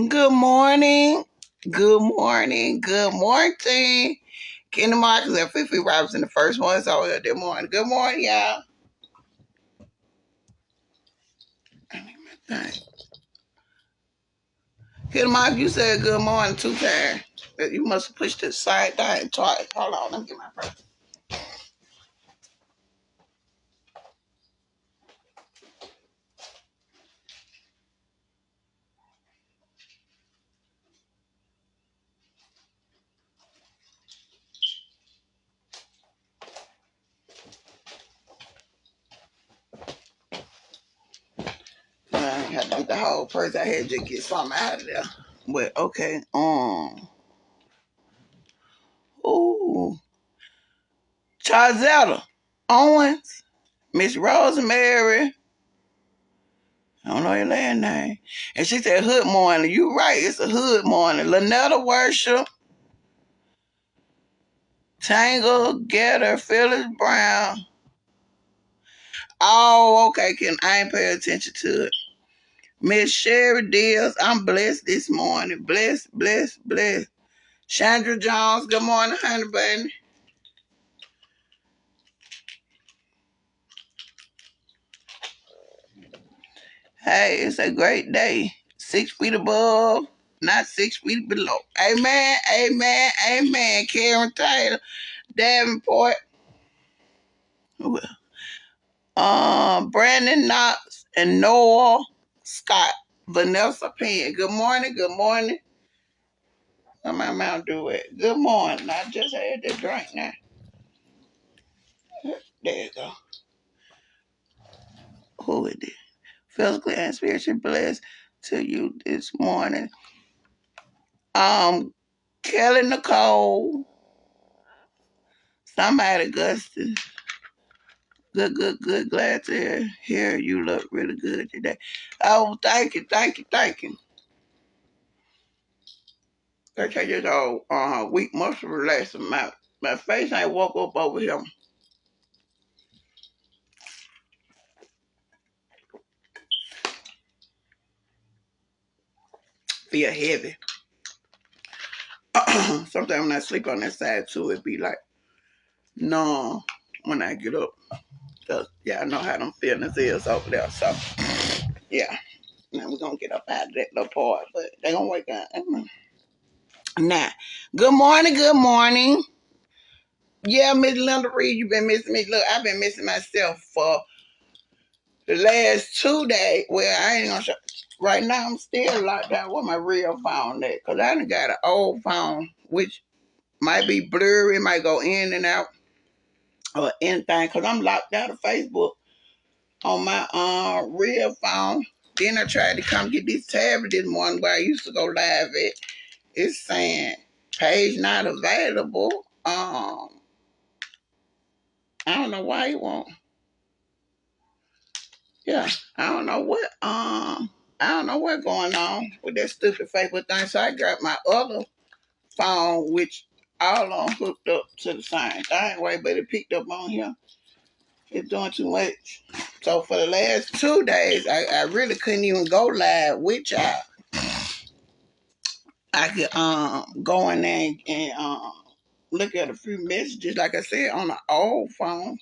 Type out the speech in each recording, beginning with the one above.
Good morning. Good morning. Good morning. Kenny Marcus and Fifi Robinson, the first one. So good morning. Good morning, y'all. Kenny Marcus, you said good morning 2 times. You must have pushed the side down twice. Hold on, let me get my purse. I had to get the whole purse. I had to just get something out of there. But okay, ooh, Charzetta Owens, Miss Rosemary. I don't know your last name. And she said hood morning. You right, it's a hood morning. Lynetta Worship, Tangle, Getter, Phyllis Brown. Oh, okay, I ain't pay attention to it. Miss Sherry Deals, I'm blessed this morning. Blessed, blessed, blessed. Chandra Jones, good morning, honey bunny. Hey, it's a great day. 6 feet above, not 6 feet below. Amen, amen, amen. Karen Taylor, Davenport, Brandon Knox, and Noah Scott. Vanessa Penn. Good morning, good morning. My mouth do it. Good morning. I just had the drink now. There you go. Who is it? Physically and spiritually blessed to you this morning. Kelly Nicole. Somebody, Gusty. Good, good, good. Glad to hear you look really good today. Oh, thank you, thank you, thank you. I take this old weak muscle relaxing. My face ain't woke up over here. Feel heavy. Sometimes when I sleep on that side too, it be like numb when I get up. Cause yeah, I know how them feelings is over there. So yeah. Now we're gonna get up out of that little part, but they gonna wake up. Now, good morning, good morning. Yeah, Miss Linda Reed, you been missing me. Look, I've been missing myself for the last 2 days. Well, I ain't gonna show. Right now, I'm still locked down with my real phone there. Because I done got an old phone, which might be blurry, might go in and out or anything. Because I'm locked out of Facebook on my real phone. Then I tried to come get this tablet this morning where I used to go live at. It's saying page not available. I don't know why you won't. Yeah, I don't know what I don't know what's going on with that stupid Facebook thing. So I got my other phone, which all on hooked up to the same thing way, but it picked up on here. It's doing too much. So for the last 2 days, I really couldn't even go live with y'all. I could go in there and look at a few messages, like I said, on the old phone.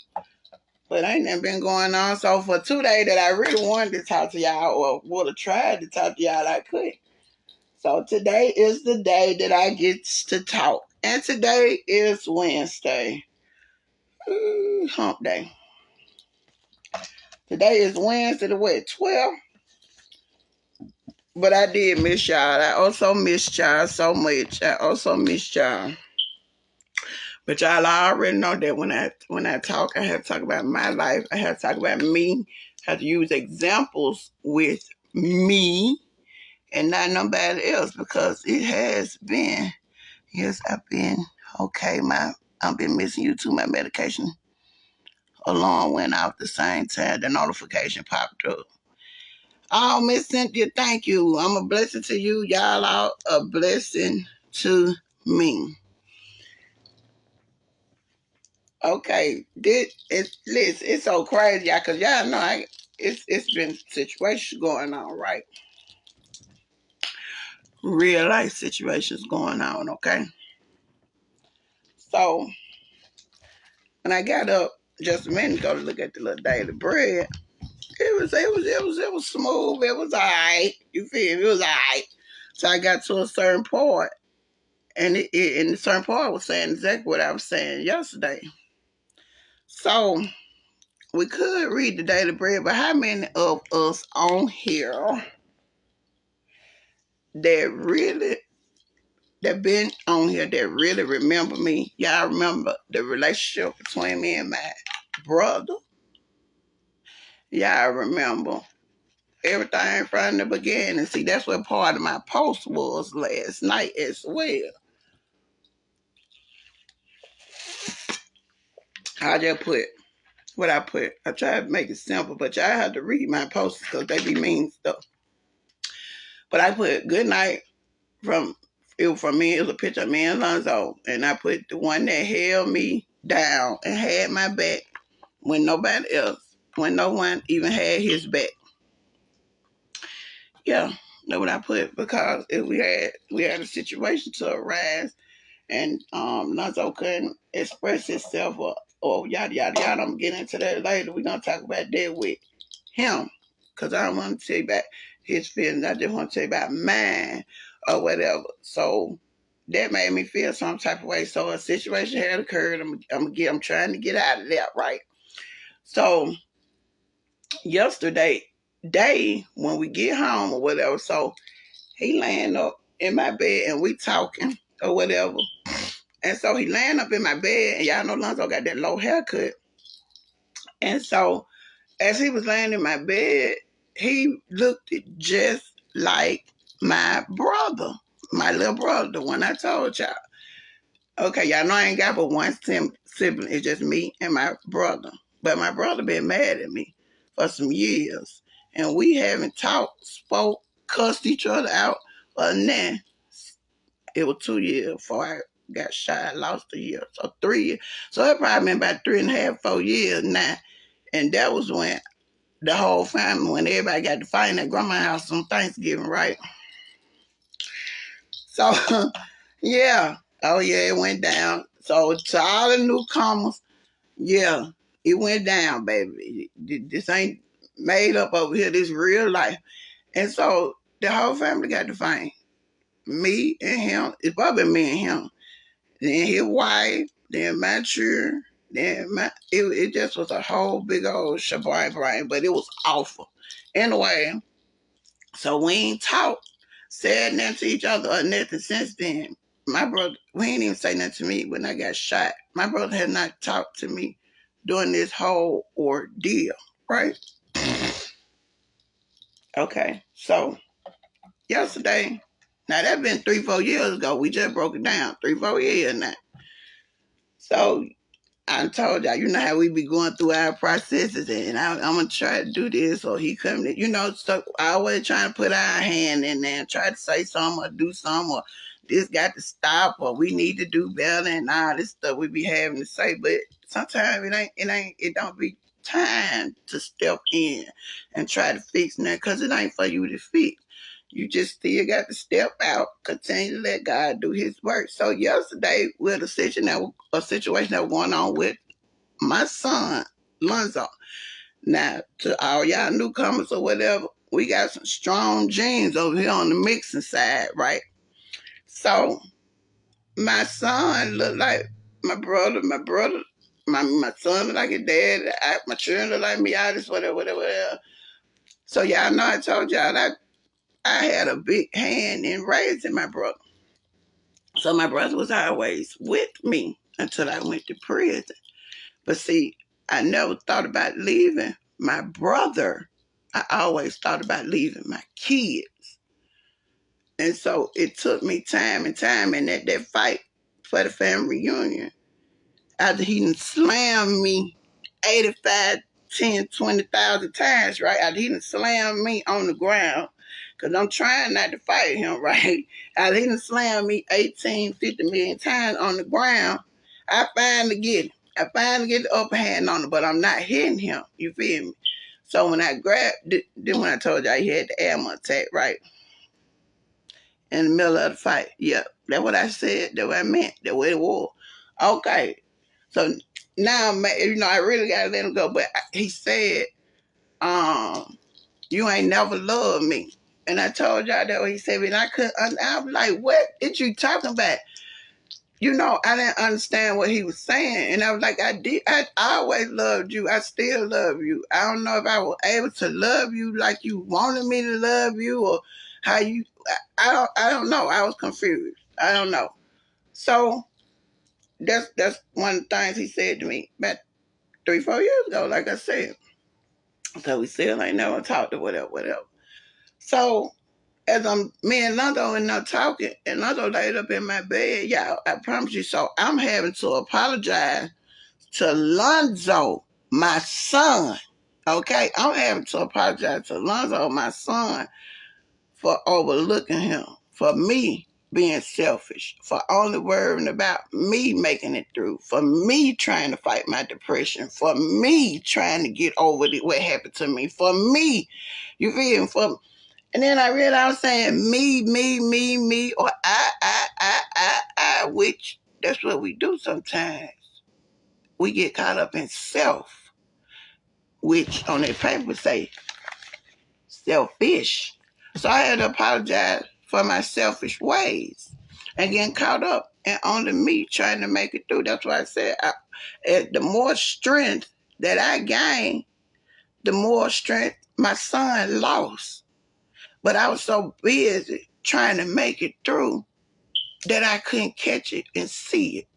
But ain't nothing been going on. So for 2 days that I really wanted to talk to y'all or would have tried to talk to y'all, I couldn't. So today is the day that I get to talk. And today is Wednesday. Hump day. Today is Wednesday, the what, 12th? But I did miss y'all. I also miss y'all so much. I also miss y'all. But y'all already know that when I talk, I have to talk about my life. I have to talk about me. I have to use examples with me and not nobody else because it has been. Yes, I've been okay. I've been missing you too. My medication alarm went off the same time. The notification popped up. Oh, Miss Cynthia, thank you. I'm a blessing to you. Y'all are a blessing to me. Okay, it's so crazy, y'all, cause y'all know it's been situations going on, right? Real life situations going on, okay? So when I got up just a minute ago to look at the little daily bread, it was smooth. It was alright. You feel me? It was alright. So I got to a certain part, and and the certain part was saying exactly what I was saying yesterday. So we could read the daily bread, but how many of us on here that really that been on here that really remember me? Y'all remember the relationship between me and my brother? Y'all remember everything from the beginning. See, that's what part of my post was last night as well. I just put what I put. I tried to make it simple, but y'all have to read my posts because they be mean stuff. But I put good night from it was from me. It was a picture of me and Lonzo, and I put the one that held me down and had my back when nobody else, when no one even had his back. Yeah, know what I put because if we had a situation to arise and Lonzo couldn't express himself or yada yada yada. I'm getting into that later. We're gonna talk about that with him. Cause I don't want to tell you about his feelings. I just want to tell you about mine or whatever. So that made me feel some type of way. So a situation had occurred. I'm trying to get out of that, right? So yesterday day when we get home or whatever, so he laying up in my bed and we talking or whatever. And so he laying up in my bed, and y'all know Lonzo got that low haircut. And so as he was laying in my bed, he looked just like my brother, my little brother, the one I told y'all. Okay, y'all know I ain't got but one sibling. It's just me and my brother. But my brother been mad at me for some years. And we haven't talked, spoke, cussed each other out, or nothing. It was 2 years before I got shot. I lost a year. So 3 years. So it probably been about 3.5, 4 years now. And that was when the whole family, when everybody got to fight at grandma's house on Thanksgiving, right? So, yeah. Oh, yeah, it went down. So to all the newcomers, yeah, it went down, baby. This ain't made up over here. This real life. And so the whole family got to fight. Me and him. It's probably me and him. Then his wife, then my children, it just was a whole big old shabari brain, but it was awful. Anyway, so we ain't talked, said nothing to each other or nothing since then. My brother, we ain't even say nothing to me when I got shot. My brother had not talked to me during this whole ordeal, right? Okay, so yesterday, now that been 3, 4 years ago. We just broke it down, 3, 4 years now. So I told y'all, you know how we be going through our processes, and I'm gonna try to do this, or he coming, so I always trying to put our hand in there and try to say something or do something, or this got to stop, or we need to do better, and all this stuff we be having to say. But sometimes it don't be time to step in and try to fix nothing, because it ain't for you to fix. You just still got to step out, continue to let God do his work. So yesterday, with a situation that was going on with my son, Lonzo. Now, to all y'all newcomers or whatever, we got some strong genes over here on the mixing side, right? So my son look like my brother, my son look like his dad, my children look like me, all this, whatever, whatever, whatever. So y'all know I told y'all that I had a big hand in raising my brother. So my brother was always with me until I went to prison. But see, I never thought about leaving my brother. I always thought about leaving my kids. And so it took me time and time, and that fight for the family reunion, after he done slammed me 85, 10, 20,000 times, right? After he done slammed me on the ground, because I'm trying not to fight him, right? After he done slammed me 18, 50 million times on the ground, I finally get him. I finally get the upper hand on him, but I'm not hitting him. You feel me? So when I grabbed, then when I told you he had the asthma attack, right? In the middle of the fight. Yeah, that's what I said. That's what I meant. That's what it was. Okay. So now, I really got to let him go. But he said, you ain't never loved me. And I told y'all that what he said. And I couldn't, I was like, what is you talking about? I didn't understand what he was saying. And I was like, I always loved you. I still love you. I don't know if I was able to love you like you wanted me to love you or how you, I don't know. I was confused. I don't know. So that's one of the things he said to me about 3-4 years ago, like I said. So we still ain't never talked or whatever. So as me and Lonzo and not talking, and Lonzo laid up in my bed, y'all, I promise you. So I'm having to apologize to Lonzo, my son. Okay, I'm having to apologize to Lonzo, my son, for overlooking him, for me being selfish, for only worrying about me making it through, for me trying to fight my depression, for me trying to get over what happened to me, for me, you feel me? And then I realized I was saying me, or I, which that's what we do sometimes. We get caught up in self, which on that paper say selfish. So I had to apologize for my selfish ways and getting caught up and only me trying to make it through. That's why I said the more strength that I gained, the more strength my son lost. But I was so busy trying to make it through that I couldn't catch it and see it.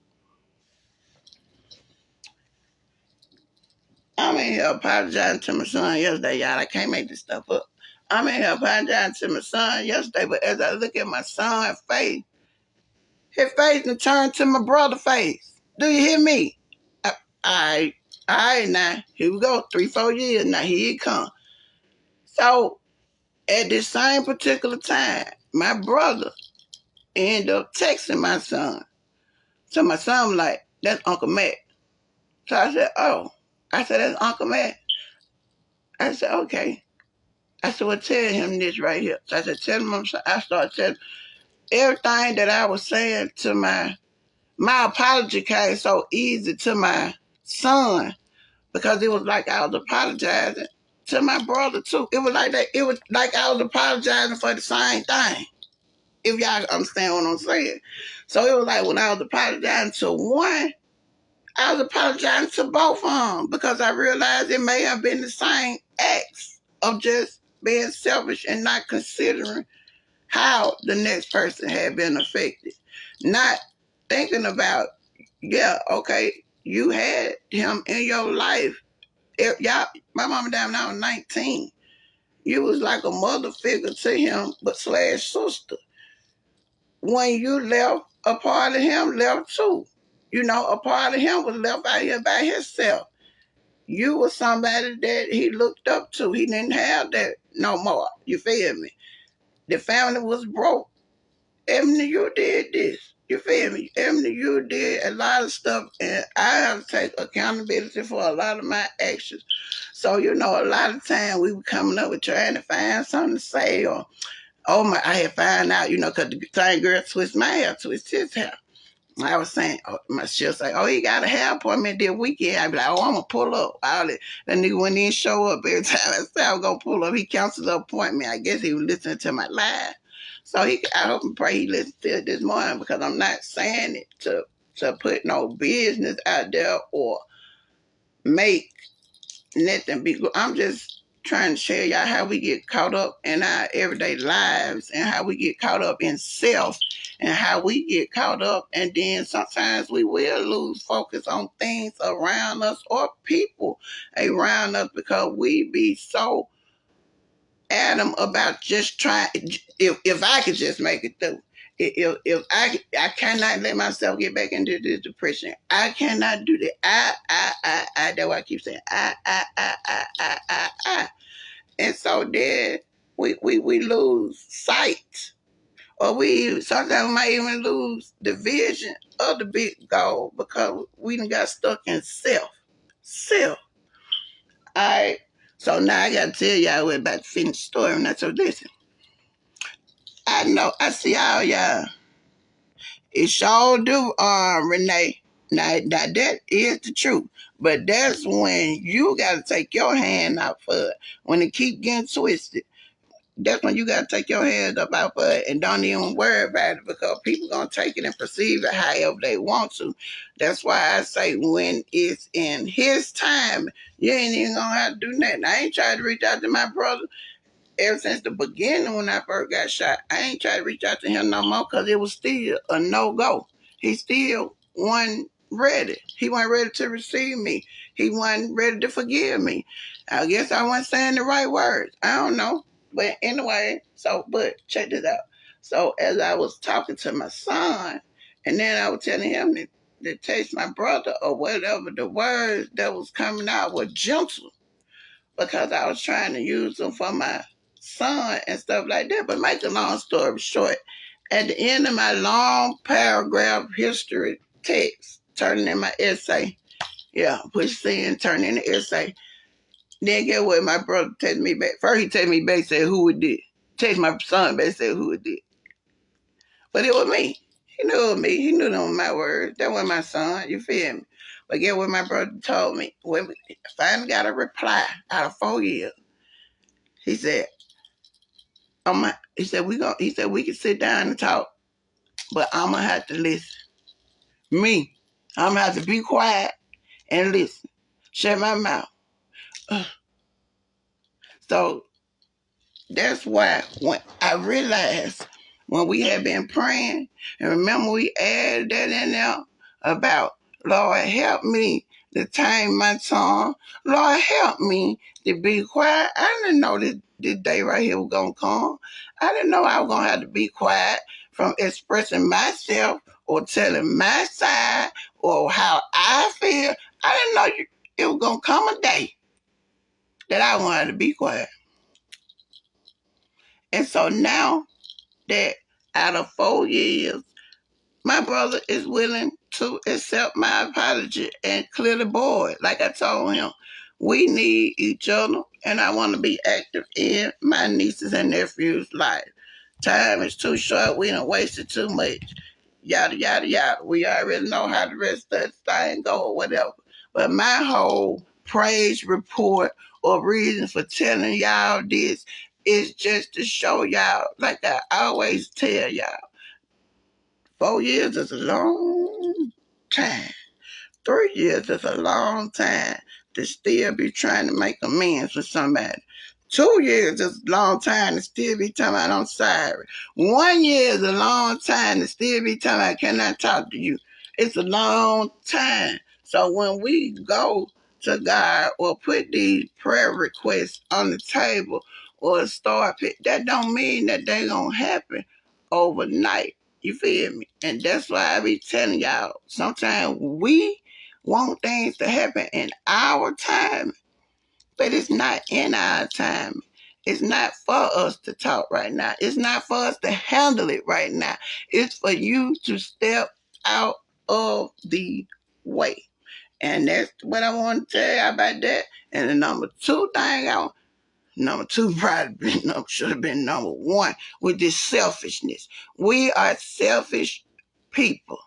I'm in here apologizing to my son yesterday, y'all. I can't make this stuff up. I'm in here apologizing to my son yesterday, but as I look at my son's face, his face and turn to my brother's face. Do you hear me? All right, now, here we go. 3-4 years, now here it come. So, at this same particular time, my brother ended up texting my son. So my son was like, that's Uncle Matt. So I said, oh. I said, that's Uncle Matt. I said, okay. I said, well, tell him this right here. So I said, tell him, I started telling everything that I was saying to my apology came so easy to my son because it was like I was apologizing to my brother too. It was like that. It was like I was apologizing for the same thing. If y'all understand what I'm saying. So it was like when I was apologizing to one, I was apologizing to both of them because I realized it may have been the same acts of just being selfish and not considering how the next person had been affected. Not thinking about, yeah, okay, you had him in your life. Y'all, my mama died when I was 19. You was like a mother figure to him, but / sister. When you left, a part of him left too. A part of him was left out here by himself. You were somebody that he looked up to. He didn't have that no more. You feel me? The family was broke. Emily, you did this. You feel me? Emily, you did a lot of stuff, and I have to take accountability for a lot of my actions. So, a lot of time we were coming up with trying to find something to say, or, I had found out, because the same girl twist my hair, twist his hair. I was saying, she'll say, he got a hair appointment this weekend. I'd be like, I'm going to pull up. That nigga wouldn't even show up every time I said I was going to pull up. He canceled the appointment. I guess he was listening to my live. So I hope and pray he listened to it this morning because I'm not saying it to put no business out there or make nothing be good. I'm just trying to share y'all how we get caught up in our everyday lives and how we get caught up in self and how we get caught up, and then sometimes we will lose focus on things around us or people around us because we be so adamant about just trying. If I could just make it through. If I cannot let myself get back into this depression. I cannot do that. I. That's why I keep saying I. And so then we lose sight Or we sometimes we might even lose the vision of the big goal because we done got stuck in self. Self. Alright. So now I gotta tell y'all we're about to finish the story. And that's so listen. I know I see all y'all. It sure do, Renee. Now that is the truth. But that's when you gotta take your hand out for it. When it keep getting twisted. That's when you gotta take your hands up out for it and don't even worry about it because people gonna take it and perceive it however they want to. That's why I say when it's in his time, you ain't even gonna have to do nothing. I ain't trying to reach out to my brother ever since the beginning when I first got shot. I ain't tried to reach out to him no more because it was still a no-go. He still wasn't ready. He wasn't ready to receive me. He wasn't ready to forgive me. I guess I wasn't saying the right words. I don't know. But anyway, but check this out. So as I was talking to my son, and then I was telling him to text my brother or whatever, the words that was coming out were gentle because I was trying to use them for my son and stuff like that. But make a long story short, at the end of my long paragraph history text, turning in my essay, push send, turn in the essay. Then get what my brother texted me back. First he texted me back, said who it did. Text my son back, said who it did. But it was me. He knew it was me. He knew them my words. That wasn't my son. You feel me? But get what my brother told me. When I finally got a reply out of 4 years. He said, he said we can sit down and talk, but I'm gonna have to listen. Me. I'm gonna have to be quiet and listen. Shut my mouth. So that's why when I realized when we had been praying, and remember we added that in there about Lord help me to tame my tongue. Lord help me to be quiet. I didn't know this day right here was gonna come. I didn't know I was gonna have to be quiet from expressing myself or telling my side or how I feel. I didn't know it was gonna come a day that I wanted to be quiet. And so now that out of 4 years, my brother is willing to accept my apology and clear the board. Like I told him, we need each other, and I want to be active in my nieces and nephews' life. Time is too short. We done wasted too much. Yada, yada, yada. We already know how the rest of the thing go or whatever. But my whole praise report or reason for telling y'all this is just to show y'all, like I always tell y'all, 4 years is a long time. 3 years is a long time to still be trying to make amends with somebody. 2 years is a long time to still be talking about I'm sorry. 1 year is a long time to still be talking about can I talk to you. It's a long time. So when we go to God or put these prayer requests on the table or start, that don't mean that they gonna happen overnight. You feel me? And that's why I be telling y'all, sometimes we want things to happen in our time, but it's not in our time. It's not for us to talk right now. It's not for us to handle it right now. It's for you to step out of the way. And that's what I want to tell you about that. And the number two probably should have been number one with this selfishness. We are selfish people.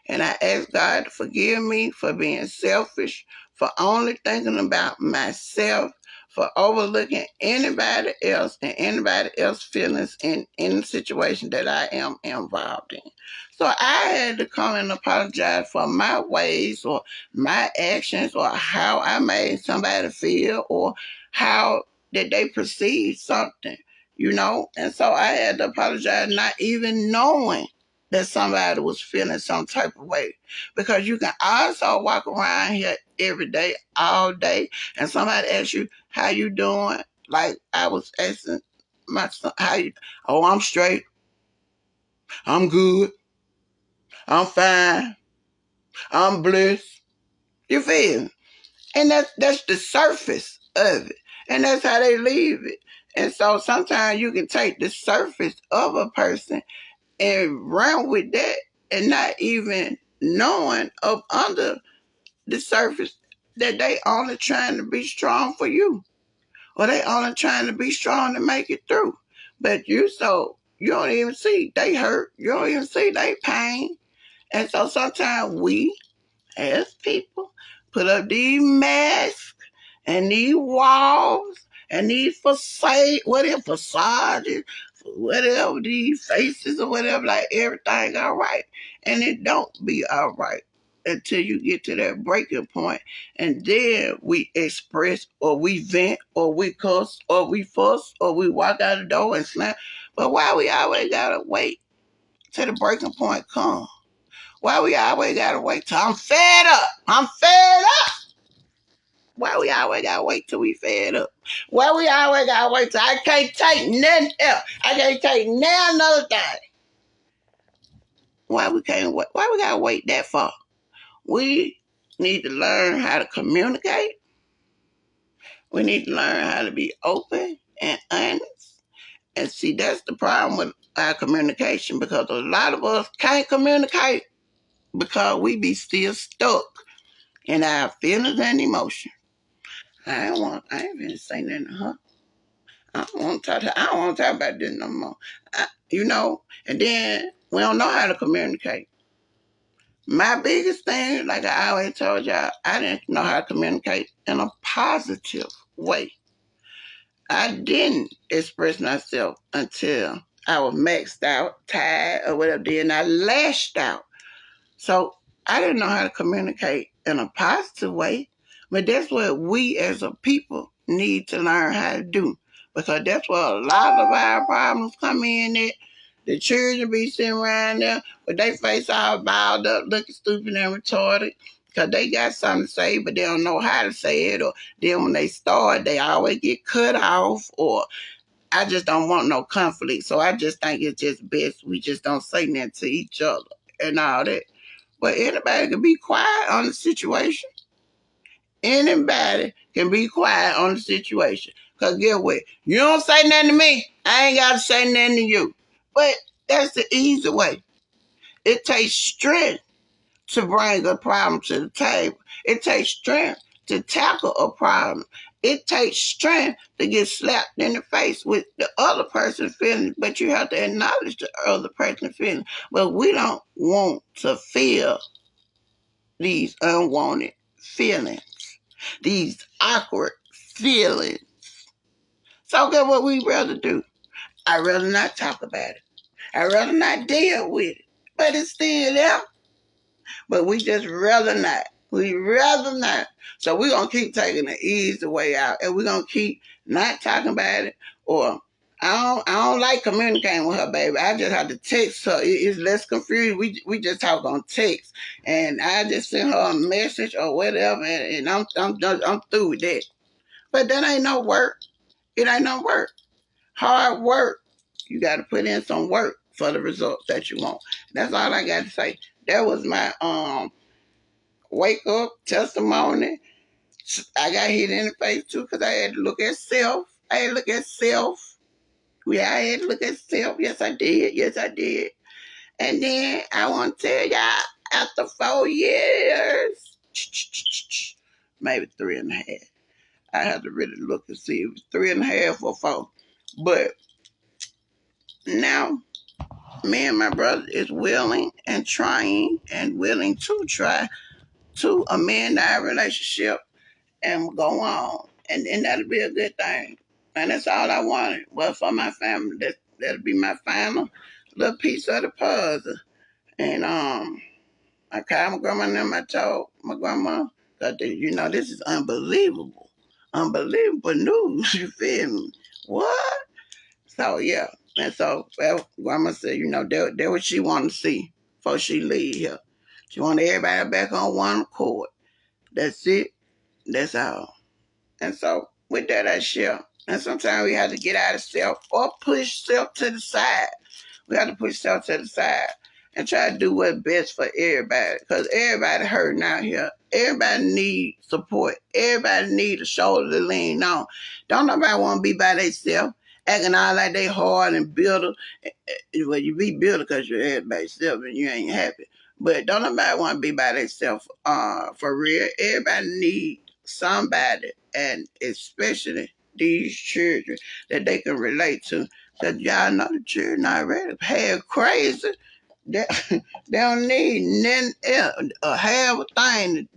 And I ask God to forgive me for being selfish, for only thinking about myself, for overlooking anybody else and anybody else's feelings in any situation that I am involved in. So I had to come and apologize for my ways or my actions or how I made somebody feel or how did they perceive something, And so I had to apologize not even knowing that somebody was feeling some type of way. Because you can also walk around here every day, all day, and somebody asks you, how you doing? Like I was asking my son, oh, I'm straight. I'm good. I'm fine. I'm blessed. You feel me? And that's the surface of it. And that's how they leave it. And so sometimes you can take the surface of a person and run with that and not even knowing up under the surface that they only trying to be strong for you, or they only trying to be strong to make it through. But you don't even see they hurt. You don't even see they pain. And so sometimes we as people put up these masks and these walls and these facades, whatever these faces or whatever, like everything all right. And it don't be all right until you get to that breaking point. And then we express or we vent or we cuss or we fuss or we walk out the door and slam. But why we always gotta wait till the breaking point comes? Why we always gotta wait till I'm fed up? I'm fed up. Why we always gotta wait till we fed up? Why we always gotta wait till I can't take nothing else? I can't take now another thing. Why we can't wait? Why we gotta wait that far? We need to learn how to communicate. We need to learn how to be open and honest. And see, that's the problem with our communication, because a lot of us can't communicate because we be still stuck in our feelings and emotions. I ain't gonna say nothing to her. I don't want to talk to, I don't want to talk about this no more. And then we don't know how to communicate. My biggest thing, like I always told y'all, I didn't know how to communicate in a positive way. I didn't express myself until I was maxed out, tired, or whatever. Then I lashed out. So I didn't know how to communicate in a positive way, but that's what we as a people need to learn how to do, because that's where a lot of our problems come in at. The children be sitting around there with their face all bowed up, looking stupid and retarded, because they got something to say, but they don't know how to say it, or then when they start, they always get cut off, or I just don't want no conflict. So I just think it's just best we just don't say nothing to each other and all that. But anybody can be quiet on the situation. Anybody can be quiet on the situation. Because get what? You don't say nothing to me, I ain't got to say nothing to you. But that's the easy way. It takes strength to bring a problem to the table. It takes strength to tackle a problem. It takes strength to get slapped in the face with the other person's feelings, but you have to acknowledge the other person's feelings. But we don't want to feel these unwanted feelings, these awkward feelings. So guess what we rather do? I'd rather not talk about it. I'd rather not deal with it. But it's still there. But we just rather not. We rather not. So we're going to keep taking the easy way out. And we're going to keep not talking about it. Or I don't like communicating with her, baby. I just have to text her. It's less confused. We just talk on text. And I just send her a message or whatever. And I'm through with that. But that ain't no work. It ain't no work. Hard work. You got to put in some work for the results that you want. That's all I got to say. That was my wake up testimony. I got hit in the face too because I had to look at self. I had to look at self. Yeah, I had to look at self. Yes, I did. Yes, I did. And then I want to tell y'all, after 4 years, maybe 3.5. I had to really look and see if it was 3.5 or 4. But now, me and my brother is willing and trying and willing to try to amend our relationship and go on. And then that'll be a good thing. And that's all I wanted. Well, for my family, that'll be my final little piece of the puzzle. And I called my grandma and I told my grandma that, this is unbelievable. Unbelievable news, you feel me? What? So, yeah. And so, well, grandma said, that what she wanted to see before she leave here. She wanted everybody back on one accord. That's it. That's all. And so with that, I share. And sometimes we have to get out of self or push self to the side. We have to push self to the side and try to do what's best for everybody. Because everybody hurting out here. Everybody needs support. Everybody needs a shoulder to lean on. Don't nobody want to be by themselves. acting all like they hard and bitter. Well, you be bitter because you're everybody self and you ain't happy. But don't nobody want to be by themselves. For real, everybody need somebody, and especially these children that they can relate to. Cause y'all know the children already half crazy. They, they don't need nothing else, half a thing.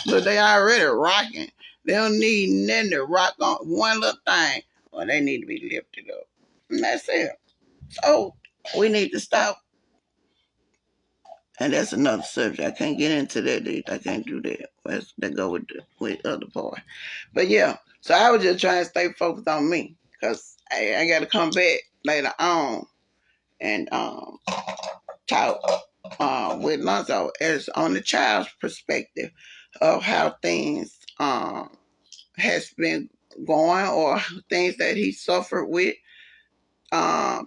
But they already rocking. They don't need nothing to rock on one little thing. Well, they need to be lifted up. And that's it. So we need to stop. And that's another subject. I can't get into that. I can't do that. That go with other part. But yeah, so I was just trying to stay focused on me because I got to come back later on and talk with Lonzo as on the child's perspective of how things has been going or things that he suffered with,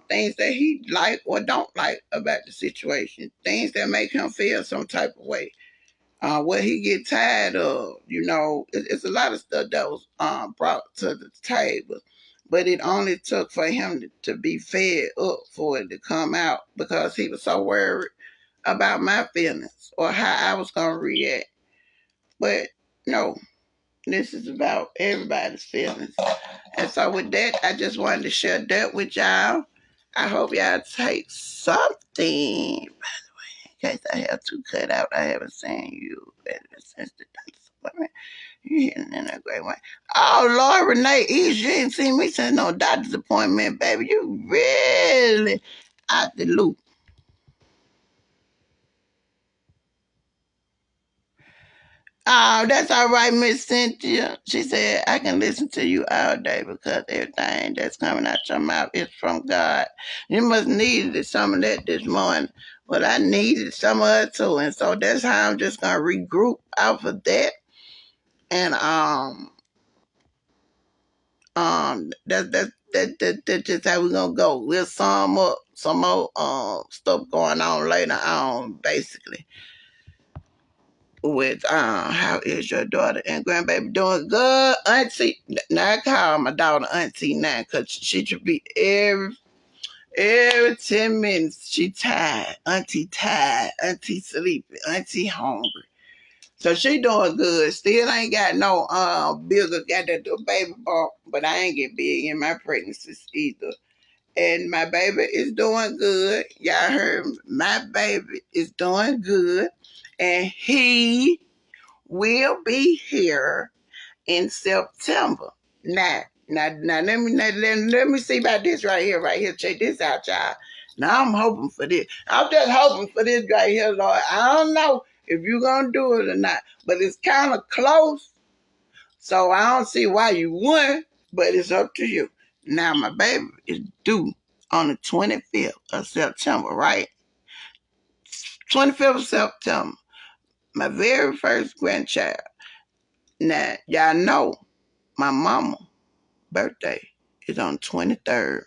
things that he like or don't like about the situation, things that make him feel some type of way, what he get tired of. It's a lot of stuff that was brought to the table, but it only took for him to be fed up for it to come out because he was so worried about my feelings or how I was going to react. But no, this is about everybody's feelings. And so with that, I just wanted to share that with y'all. I hope y'all take something. In case I have to cut out, I haven't seen you ever since the doctor's appointment. You hitting in a great way. Oh, Lord, Renee, you ain't seen me since no doctor's appointment, baby. You really out the loop. Oh, that's all right, Miss Cynthia. She said, I can listen to you all day because everything that's coming out your mouth is from God. You must needed some of that this morning. But I needed some of it too. And so that's how I'm just gonna regroup off of that. And that's just how we're gonna go. We'll sum up some more stuff going on later on, basically with how is your daughter and grandbaby doing good? Auntie, now I call my daughter Auntie now because she should be every 10 minutes she tired, Auntie sleepy, Auntie hungry. So she doing good. Still ain't got no bigger, got that little baby bump, but I ain't get big in my pregnancies either. And my baby is doing good. Y'all heard me. My baby is doing good. And he will be here in September. Now, let me see about this right here, right here. Check this out, y'all. Now I'm hoping for this. I'm just hoping for this right here, Lord. I don't know if you're gonna do it or not, but it's kind of close. So I don't see why you wouldn't, but it's up to you. Now my baby is due on the 25th of September, right? 25th of September. My very first grandchild. Now, y'all know my mama birthday is on 23rd.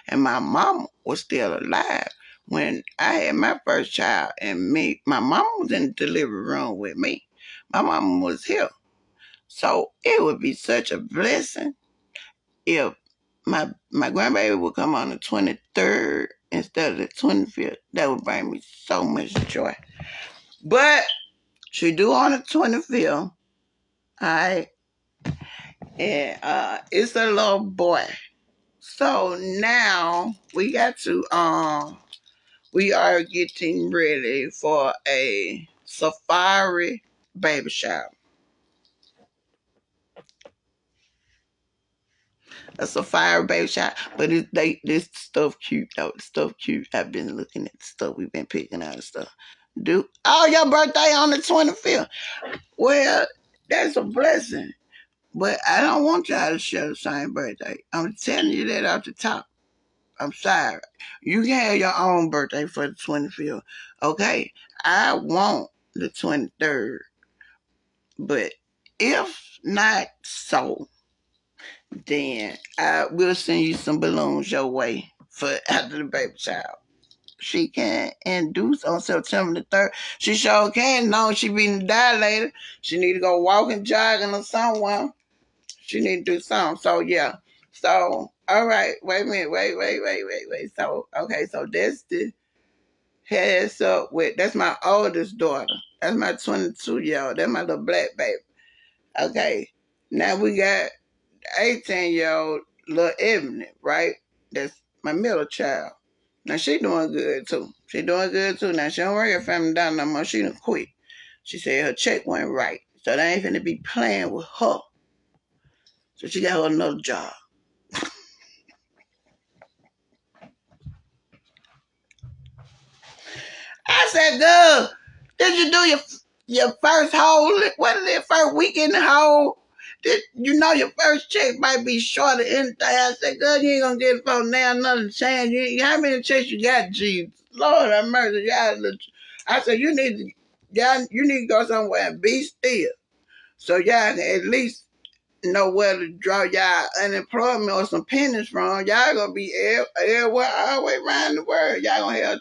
And my mama was still alive when I had my first child. And my mama was in the delivery room with me. My mama was here. So it would be such a blessing if my grandbaby would come on the 23rd instead of the 25th. That would bring me so much joy. But she do on the 25th. All right. And it's a little boy. So now we are getting ready for a safari baby shower. A safari baby shower. But this stuff cute though. The stuff cute. I've been looking at the stuff we've been picking out and stuff. Your birthday on the 25th. Well, that's a blessing. But I don't want y'all to share the same birthday. I'm telling you that off the top. I'm sorry. You can have your own birthday for the 25th. Okay? I want the 23rd. But if not so, then I will send you some balloons your way for after the baby child. She can induce on September the 3rd. She sure can. No, she be dilated. She need to go walking, jogging or somewhere. She need to do something. So yeah. So, all right, wait a minute, wait. So, okay, so that's the heads up with, that's my oldest daughter. That's my 22-year-old. That's my little black baby. Okay, now we got 18-year-old little Ebony, right? That's my middle child. Now she doing good too. She doing good too. Now she don't work at Family Dollar no more. She done quit. She said her check went right. So they ain't finna be playing with her. So she got her another job. I said, girl, did you do your first whole, what is it, first week in the hole? Did you know your first check might be short of anything? I said, girl, you ain't gonna get it for now another chance. How many checks you got, Jesus? Lord have mercy. Y'all, I said, you need to go somewhere and be still. So y'all can at least know where to draw y'all unemployment or some pennies from. Y'all gonna be everywhere, all the way around the world. Y'all gonna have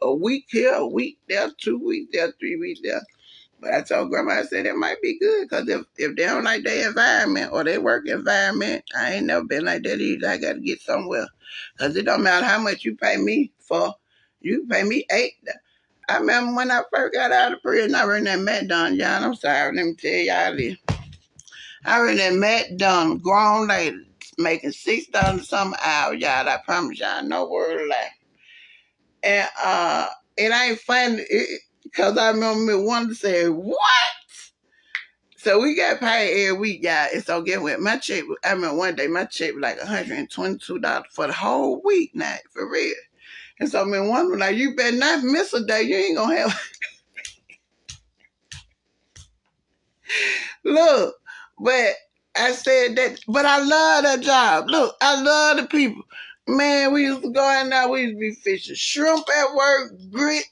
a week here, a week there, 2 weeks there, 3 weeks there. But I told Grandma, I said it might be good because if they don't like their environment or their work environment, I ain't never been like that either. I got to get somewhere because it don't matter how much you pay me for. You pay me $8. I remember when I first got out of prison, I ran that McDonald's, y'all. I'm sorry, let me tell y'all this. I ran that McDonald's, grown lady, making $6 some hour, y'all. I promise y'all, no word of lie. And it ain't funny because I remember me wanting to say, what? So we got paid every week, y'all. And so get what? My check, I remember one day my check was like $122 for the whole week now, for real. And so I mean, one was like, you better not miss a day. You ain't gonna have look. But I said that, but I love that job. Look, I love the people. Man, we used to go in there, we used to be fishing shrimp at work, grit,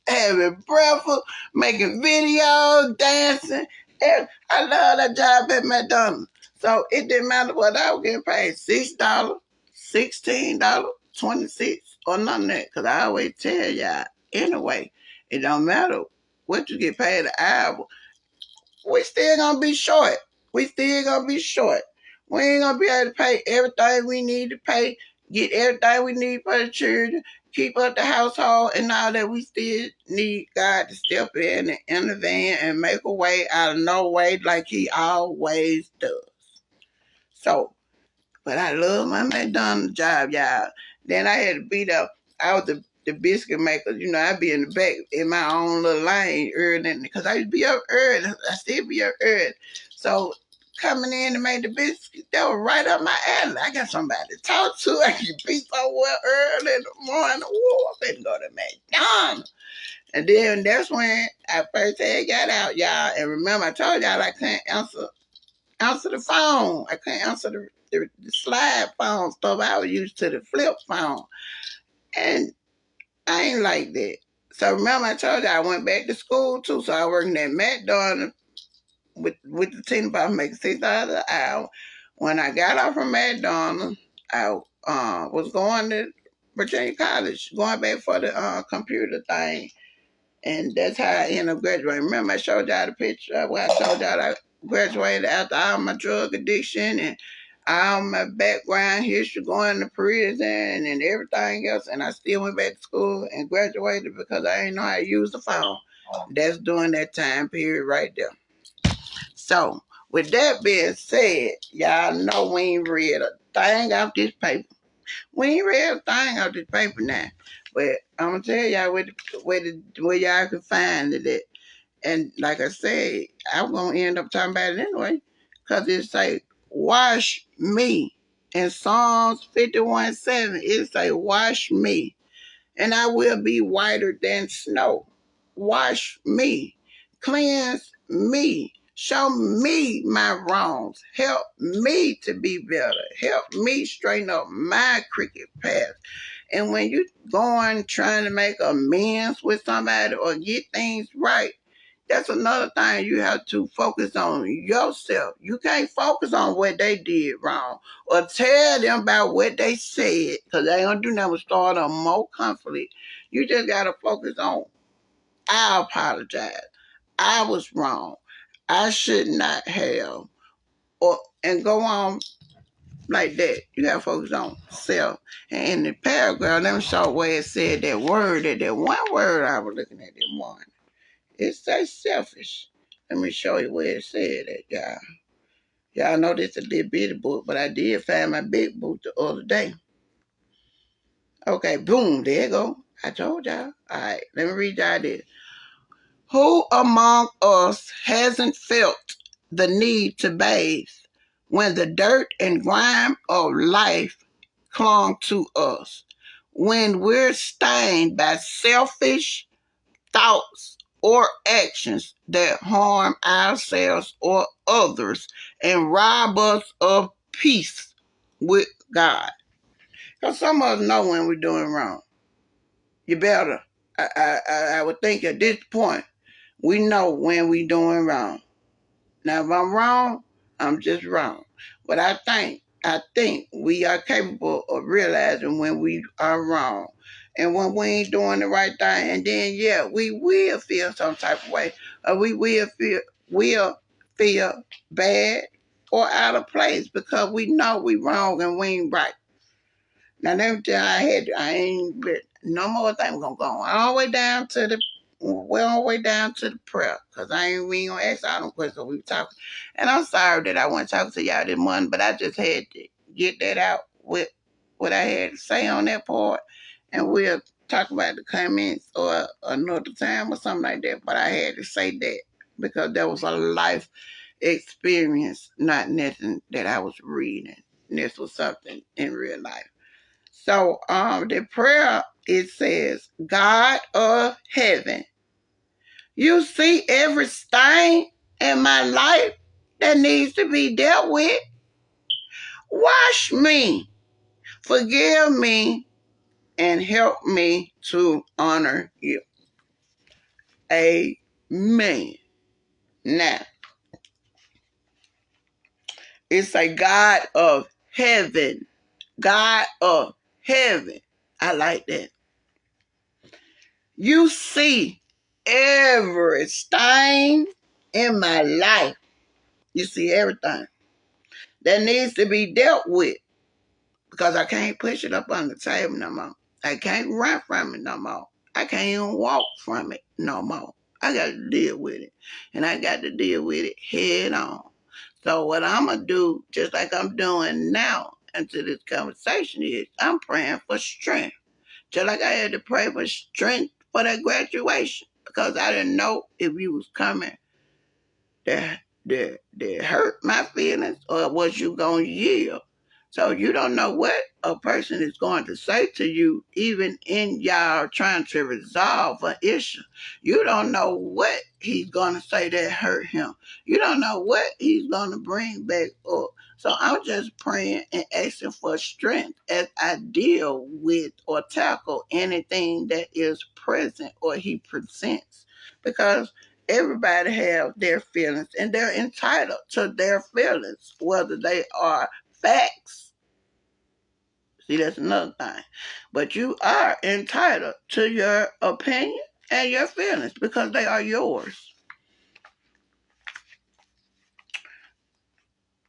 having breakfast, making videos, dancing. And I love that job at McDonald's. So it didn't matter what I was getting paid, $6, $16, 26 or none of that. Because I always tell y'all, anyway, it don't matter what you get paid an hour. We still gonna be short. We still gonna be short. We ain't gonna be able to pay everything we need to pay, get everything we need for the children, keep up the household and all that. We still need God to step in and intervene and make a way out of no way like he always does. So, but I love my McDonald's job, y'all. Then I had to be there. I was the biscuit maker. You know, I'd be in the back in my own little lane early because I used to be up early. I still be up early. So coming in to make the biscuit, that was right up my alley. I got somebody to talk to. I can be somewhere early in the morning. Whoa, I better go to McDonald's. And then that's when I first had got out, y'all. And remember, I told y'all I couldn't answer the phone. I couldn't answer the slide phone stuff. I was used to the flip phone. And I ain't like that. So remember I told you I went back to school too. So I worked at McDonald's with the team about making $6 an hour. When I got off from McDonald's, I was going to Virginia College, going back for the computer thing. And that's how I ended up graduating. Remember, I showed y'all the picture where I told y'all I graduated after all my drug addiction and all my background history, going to prison and everything else. And I still went back to school and graduated because I didn't know how to use the phone. That's during that time period right there. So, with that being said, y'all know we ain't read a thing off this paper. We ain't read a thing off this paper now. But I'm gonna tell y'all where y'all can find it at. And like I said, I'm gonna end up talking about it anyway. Cause it say wash me. In Psalms 51:7, it say wash me. And I will be whiter than snow. Wash me. Cleanse me. Show me my wrongs. Help me to be better. Help me straighten up my crooked path. And when you going trying to make amends with somebody or get things right, that's another thing you have to focus on yourself. You can't focus on what they did wrong or tell them about what they said because they ain't gonna do nothing but start on more conflict. You just gotta focus on, I apologize. I was wrong. I should not have. And go on like that. You got to focus on self. And in the paragraph, let me show where it said that word, that one word I was looking at this morning. It says selfish. Let me show you where it said that, y'all. Y'all know this is a little bitty book, but I did find my big book the other day. Okay, boom, there you go. I told y'all. All right, let me read y'all this. Who among us hasn't felt the need to bathe when the dirt and grime of life clung to us? When we're stained by selfish thoughts or actions that harm ourselves or others and rob us of peace with God. Because some of us know when we're doing wrong. You better. I would think at this point, we know when we're doing wrong. Now, if I'm wrong, I'm just wrong. But I think we are capable of realizing when we are wrong and when we ain't doing the right thing. And then, yeah, we will feel some type of way, or we will feel bad or out of place because we know we wrong and we ain't right. Now, let me tell you, I ain't, but no more thing. We're going to go all the way down to the, well, all the way down to the prayer. Because we ain't going to ask all them questions we were talking. And I'm sorry that I wasn't talking to y'all this morning, but I just had to get that out with what I had to say on that part. And we'll talk about the comments or another time or something like that. But I had to say that because that was a life experience, not nothing that I was reading. This was something in real life. So the prayer, it says, God of heaven, you see every stain in my life that needs to be dealt with. Wash me, forgive me, and help me to honor you. Amen. Now, it's a God of heaven. God of heaven. I like that. You see every stain in my life. You see everything that needs to be dealt with because I can't push it up on the table no more. I can't run from it no more. I can't even walk from it no more. I got to deal with it. And I got to deal with it head on. So what I'm going to do, just like I'm doing now into this conversation, is I'm praying for strength. Just like I had to pray for strength for that graduation because I didn't know if you was coming that hurt my feelings or was you going to yield. So you don't know what a person is going to say to you, even in y'all trying to resolve an issue. You don't know what he's going to say that hurt him. You don't know what he's going to bring back up. So I'm just praying and asking for strength as I deal with or tackle anything that is present or he presents. Because everybody have their feelings and they're entitled to their feelings, whether they are facts. See, that's another thing. But you are entitled to your opinion and your feelings because they are yours.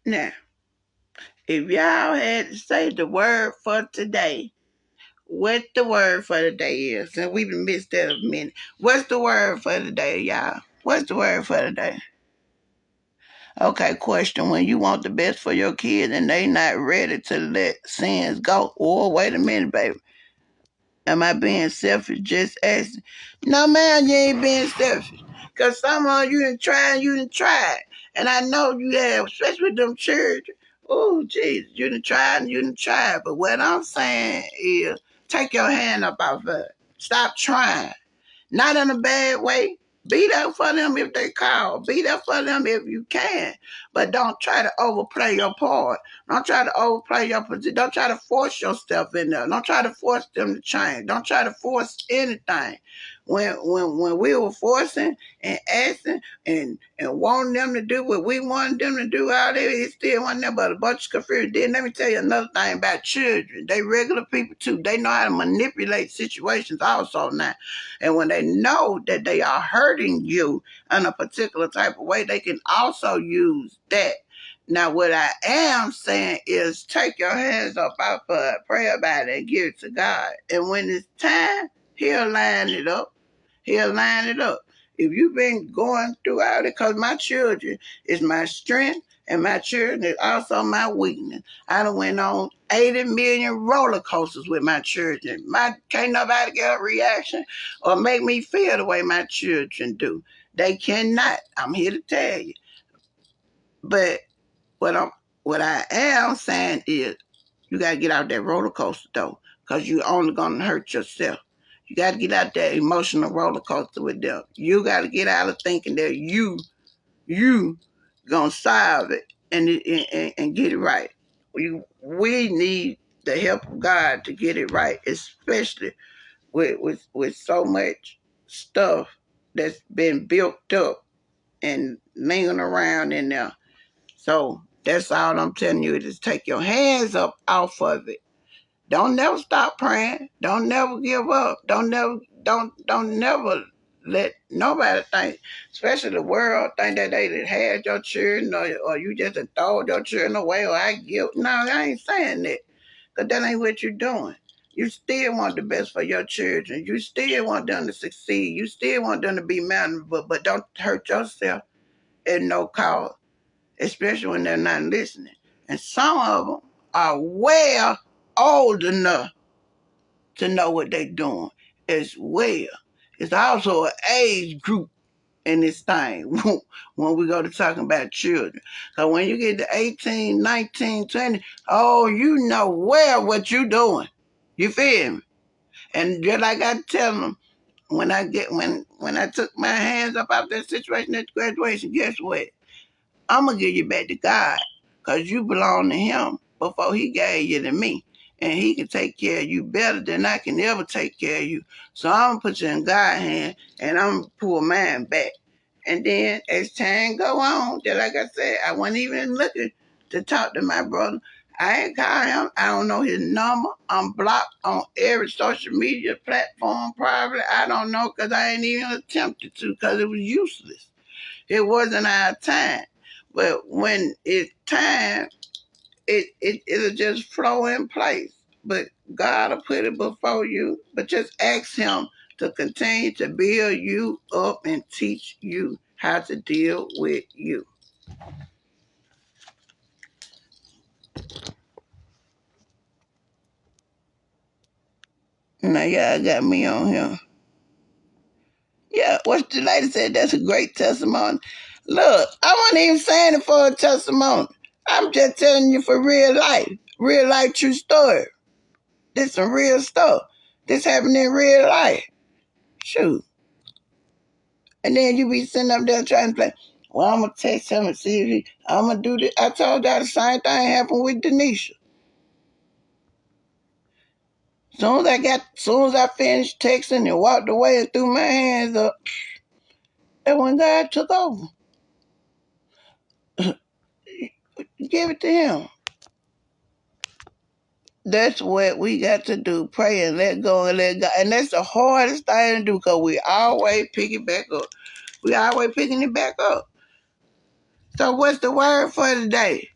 Now, if y'all had to say the word for today, what the word for today is, and we've missed that a minute. What's the word for today, y'all? What's the word for today? Okay, question. When you want the best for your kids and they not ready to let sins go, or wait a minute, baby. Am I being selfish? Just asking. No, man, you ain't being selfish. Because some of you done tried. And I know you have, especially with them children. Oh, Jesus, you done tried. But what I'm saying is, take your hand up off of it. Stop trying. Not in a bad way. Be there for them if they call. Be there for them if you can. But don't try to overplay your part. Don't try to overplay your position. Don't try to force yourself in there. Don't try to force them to change. Don't try to force anything. When we were forcing and asking and wanting them to do what we wanted them to do out there, it still wasn't nothing but a bunch of confusion. Then let me tell you another thing about children. They regular people too. They know how to manipulate situations also now. And when they know that they are hurting you in a particular type of way, they can also use that Now, what I am saying is take your hands up out for it, pray about it, and give it to God. And when it's time, He'll line it up. He'll line it up. If you've been going throughout it, because my children is my strength, and my children is also my weakness. I done went on 80 million roller coasters with my children. Can't nobody get a reaction or make me feel the way my children do. They cannot. I'm here to tell you. But what I am saying is you gotta get out that roller coaster though, because you only gonna hurt yourself. You gotta get out that emotional roller coaster with them. You gotta get out of thinking that you gonna solve it and get it right. We need the help of God to get it right, especially with so much stuff that's been built up and lingering around in there. So that's all I'm telling you is take your hands up off of it. Don't never stop praying. Don't never give up. Don't never let nobody think, especially the world, think that they had your children or you just throw your children away or I give. No, I ain't saying that. Because that ain't what you're doing. You still want the best for your children. You still want them to succeed. You still want them to be manageable, but don't hurt yourself at no cost, especially when they're not listening. And some of them are well old enough to know what they're doing as well. It's also an age group in this thing when we go to talking about children. Because when you get to 18, 19, 20, oh, you know well what you're doing. You feel me? And just like I tell them, when I took my hands up out that situation at graduation, guess what? I'm going to give you back to God because you belong to Him before He gave you to me. And He can take care of you better than I can ever take care of you. So I'm going to put you in God's hand and I'm going to pull mine back. And then as time go on, just like I said, I wasn't even looking to talk to my brother. I ain't call him. I don't know his number. I'm blocked on every social media platform probably. I don't know because I ain't even attempted to because it was useless. It wasn't our time. But when it's time, it'll just flow in place. But God will put it before you. But just ask Him to continue to build you up and teach you how to deal with you. Now, y'all got me on here. Yeah, what the lady said, that's a great testimony. Look, I wasn't even saying it for a testimony. I'm just telling you for real life true story. This some real stuff. This happened in real life. Shoot. And then you be sitting up there trying to play. Well, I'm going to text him and see if I'm going to do this. I told y'all the same thing happened with Denisha. Soon as I finished texting and walked away and threw my hands up, that's when God took over. Give it to Him. That's what we got to do. Pray and let go and let God. And that's the hardest thing to do because we always pick it back up. We always picking it back up. So what's the word for today?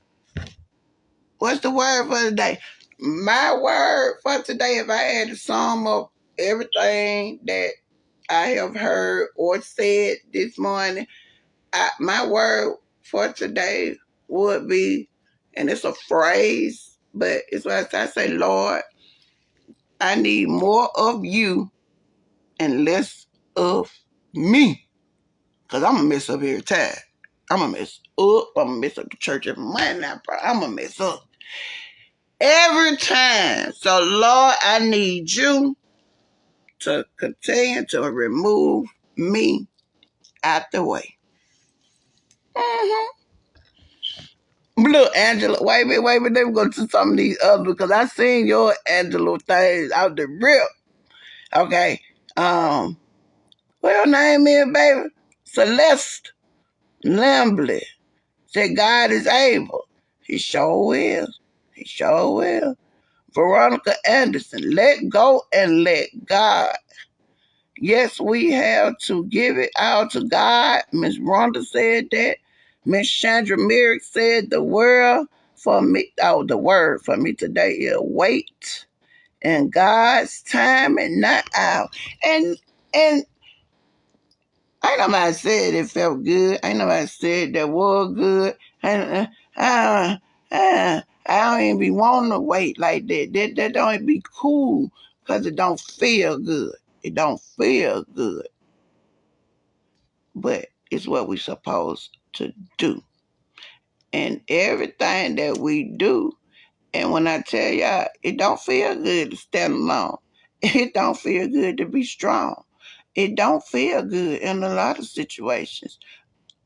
What's the word for today? My word for today, if I had to sum up everything that I have heard or said this morning, my word for today would be, and it's a phrase, but it's what I say, Lord, I need more of you and less of me. Because I'm going to mess up every time. I'm going to mess up. I'm going to mess up the church every Monday. I'm going to mess up every time. So, Lord, I need you to continue to remove me out the way. Mm-hmm. Look, Angela, wait a minute. Let me go to some of these others because I seen your Angela things out the rip. Okay. What your name is, baby? Celeste Lambley. Said God is able. He sure is. He sure will. Veronica Anderson, let go and let God. Yes, we have to give it out to God. Miss Rhonda said that. Miss Chandra Merrick said the word for me, the word for me today is wait in God's time and not ours. And ain't nobody said it felt good. Ain't nobody said that was good. And I don't even be wanting to wait like that. That don't even be cool because it don't feel good. It don't feel good. But it's what we supposed to do. And everything that we do, and when I tell y'all, it don't feel good to stand alone. It don't feel good to be strong. It don't feel good in a lot of situations.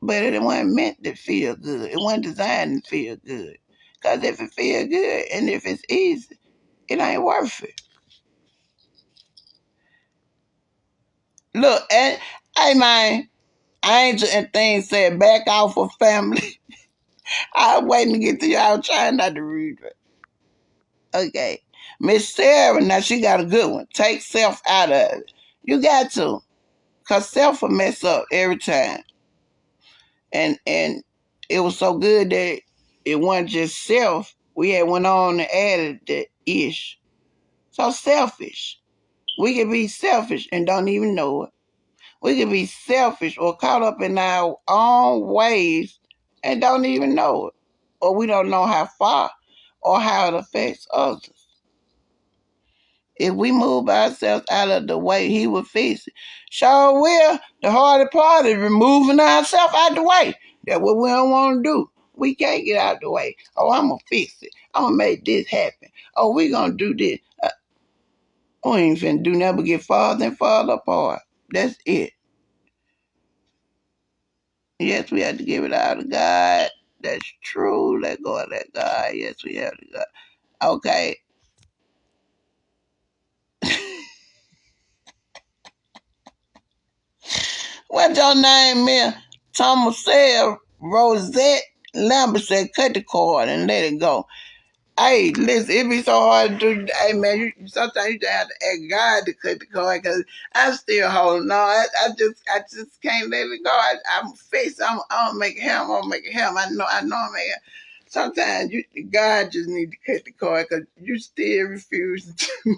But it wasn't meant to feel good. It wasn't designed to feel good. Because if it feels good and if it's easy, it ain't worth it. Look, and hey man, Angel and things said back off for family. I was waiting to get to y'all trying not to read it. Okay. Miss Sarah, now she got a good one. Take self out of it. You got to. Because self will mess up every time. And it was so good that it wasn't just self. We had went on and added the ish. So selfish. We can be selfish and don't even know it. We can be selfish or caught up in our own ways and don't even know it. Or we don't know how far or how it affects others. If we move ourselves out of the way, he will fix it. Sure will. The hardest part is removing ourselves out the way. That's what we don't want to do. We can't get out the way. Oh, I'm going to fix it. I'm going to make this happen. Oh, we going to do this. We ain't finna do nothing but get farther and farther apart. That's it. Yes, we have to give it all to God. That's true. Let go of that God. Yes, we have to God. Okay. What's your name, man? Thomas said, Rosette Lambert said, cut the cord and let it go. Hey, listen, it be so hard to do. Hey, man, sometimes you just have to ask God to cut the cord because I'm still holding on. I just can't let it go. I'm fixed. I'm gonna make it happen. I'm gonna make it happen. I know I'm making it. Sometimes God just need to cut the cord because you still refuse to.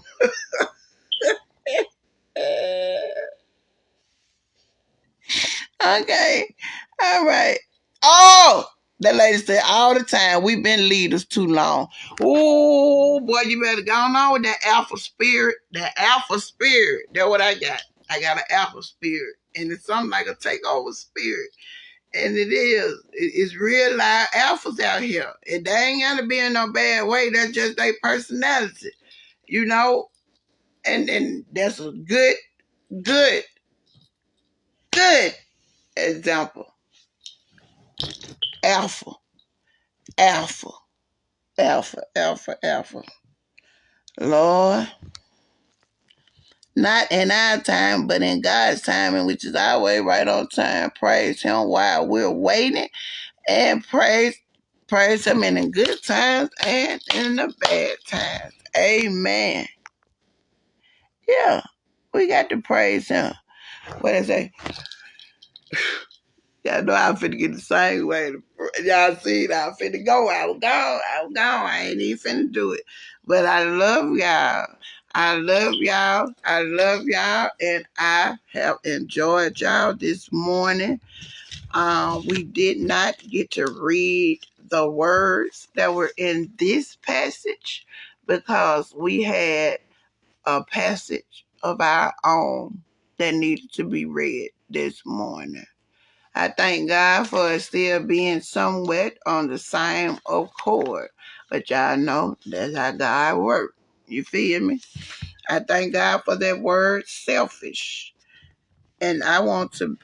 Okay. All right. Oh, that lady said all the time, we've been leaders too long. Oh, boy, you better go on with that alpha spirit. That alpha spirit. That's what I got. I got an alpha spirit. And it's something like a takeover spirit. And it is. It's real live alphas out here. And they ain't got to be in no bad way. That's just their personality. You know? And that's a good, good example. Alpha. Alpha, alpha. Lord, not in our time, but in God's timing, which is always right on time. Praise Him while we're waiting, and praise Him in the good times and in the bad times. Amen. Yeah, we got to praise Him. What I say? Y'all know I'm finna get the same way. Y'all see it, I'm finna go. I was gone. I ain't even finna do it. But I love y'all. I love y'all. I love y'all. And I have enjoyed y'all this morning. We did not get to read the words that were in this passage because we had a passage of our own that needed to be read this morning. I thank God for it still being somewhat on the same accord. But y'all know that's how God works. You feel me? I thank God for that word selfish. And I want to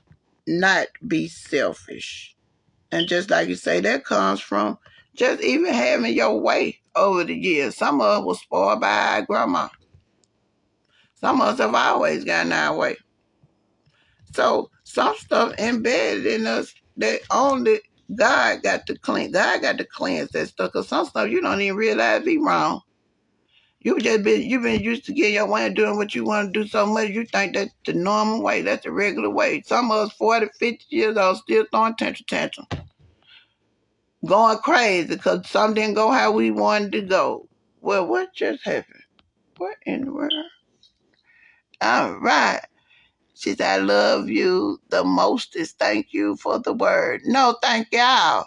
not be selfish. And just like you say, that comes from just even having your way over the years. Some of us were spoiled by our grandma. Some of us have always gotten our way. So some stuff embedded in us that only God got to clean. God got to cleanse that stuff. Cause some stuff you don't even realize be wrong. You've been used to getting your way and doing what you want to do so much. You think that's the normal way. That's the regular way. Some of us 40, 50 years old still throwing tantrum. going crazy because something didn't go how we wanted to go. Well, what just happened? What in the world? All right. She said, I love you the mostest. Thank you for the word. No, thank y'all.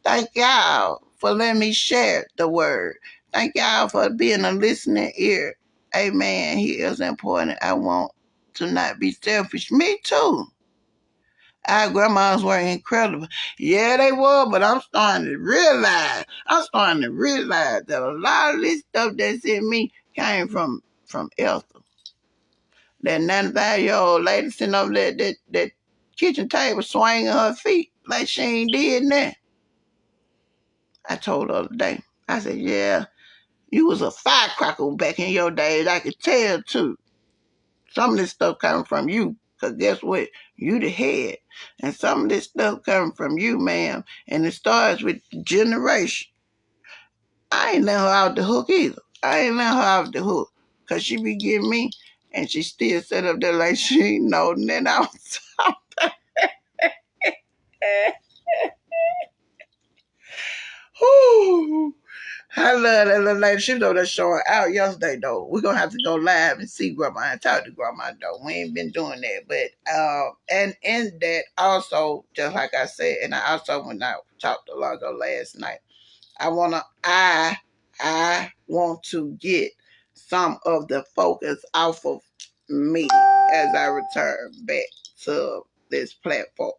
Thank y'all for letting me share the word. Thank y'all for being a listening ear. Amen. He is important. I want to not be selfish. Me too. Our grandmas were incredible. Yeah, they were, but I'm starting to realize that a lot of this stuff that's in me came from Elsa. That 95-year-old lady sitting over there that kitchen table swinging her feet like she ain't did nothing. I told her the other day. I said, yeah, you was a firecracker back in your days. I could tell, too. Some of this stuff coming from you. Because guess what? You the head. And some of this stuff coming from you, ma'am. And it starts with the generation. I ain't let her out the hook either. I ain't let her out the hook. Because she be giving me, and she still set up there like she ain't know nothing else. Whew. I love that little lady. She was over there showing out yesterday, though. We're going to have to go live and see Grandma and talk to Grandma, though. We ain't been doing that. But, and in that also, just like I said, and I also, when I talked to Largo last night, I want to get some of the focus off of me as I return back to this platform.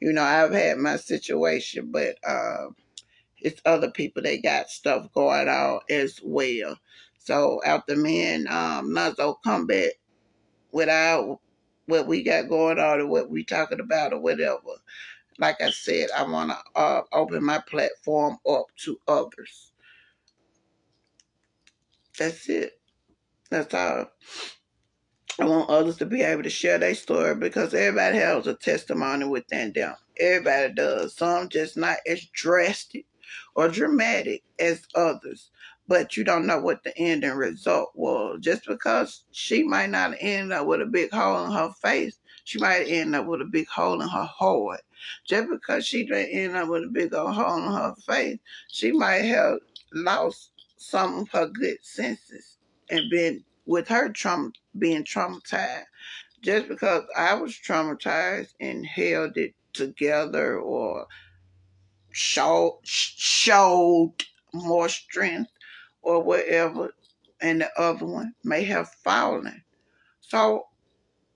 You know, I've had my situation, but, it's other people that got stuff going on as well. So after me and Nuzzo come back without what we got going on or what we talking about or whatever, like I said, I want to open my platform up to others. That's it. That's all. I want others to be able to share their story because everybody has a testimony within them. Everybody does. Some just not as drastic or dramatic as others. But you don't know what the ending result was. Just because she might not end up with a big hole in her face, she might end up with a big hole in her heart. Just because she didn't end up with a big old hole in her face, she might have lost some of her good senses and been with her trauma being traumatized. Just because I was traumatized and held it together or showed more strength or whatever, and the other one may have fallen. So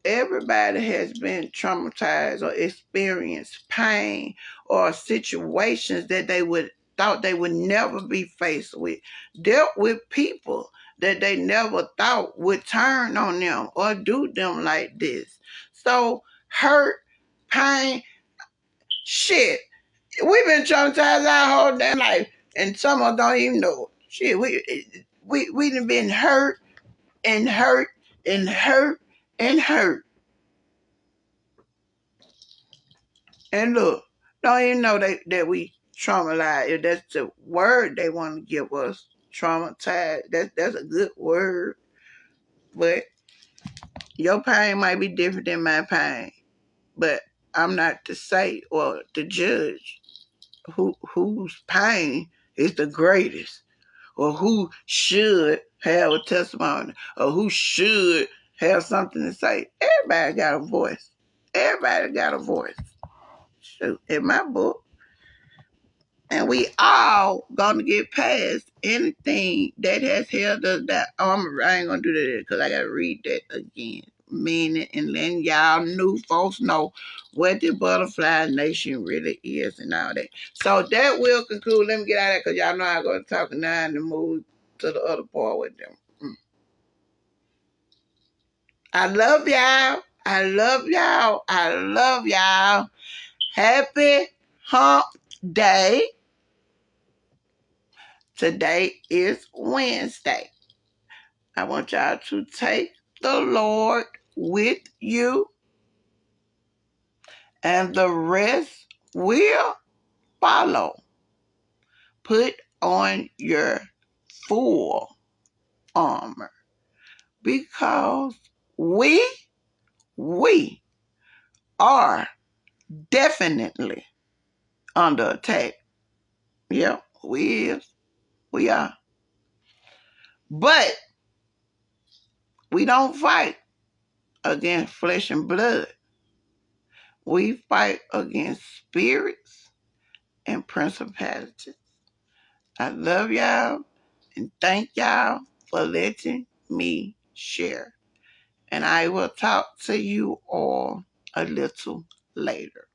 everybody has been traumatized or experienced pain or situations that they would thought they would never be faced with, dealt with people that they never thought would turn on them or do them like this. So hurt, pain, shit. We've been traumatized our whole damn life, and some of us don't even know it. Shit, we done been hurt and hurt and hurt and hurt. And look, don't even know that we traumatized. If that's the word they want to give us, traumatized, that's a good word. But your pain might be different than my pain. But I'm not to say or to judge whose pain is the greatest, or who should have a testimony, or who should have something to say. Everybody got a voice. Everybody got a voice. Shoot, in my book, and we all gonna get past anything that has held us down. I ain't gonna do that because I gotta read that again. Meaning and letting y'all new folks know what the butterfly nation really is and all that. So that will conclude. Let me get out of there because y'all know I'm gonna talk now and move to the other part with them. I love y'all. I love y'all. I love y'all. Happy hump day. Today is Wednesday. I want y'all to take the Lord with you, and the rest will follow. Put on your full armor because we are definitely under attack. Yep, we is. We are. But we don't fight against flesh and blood. We fight against spirits and principalities. I love y'all and thank y'all for letting me share. And I will talk to you all a little later.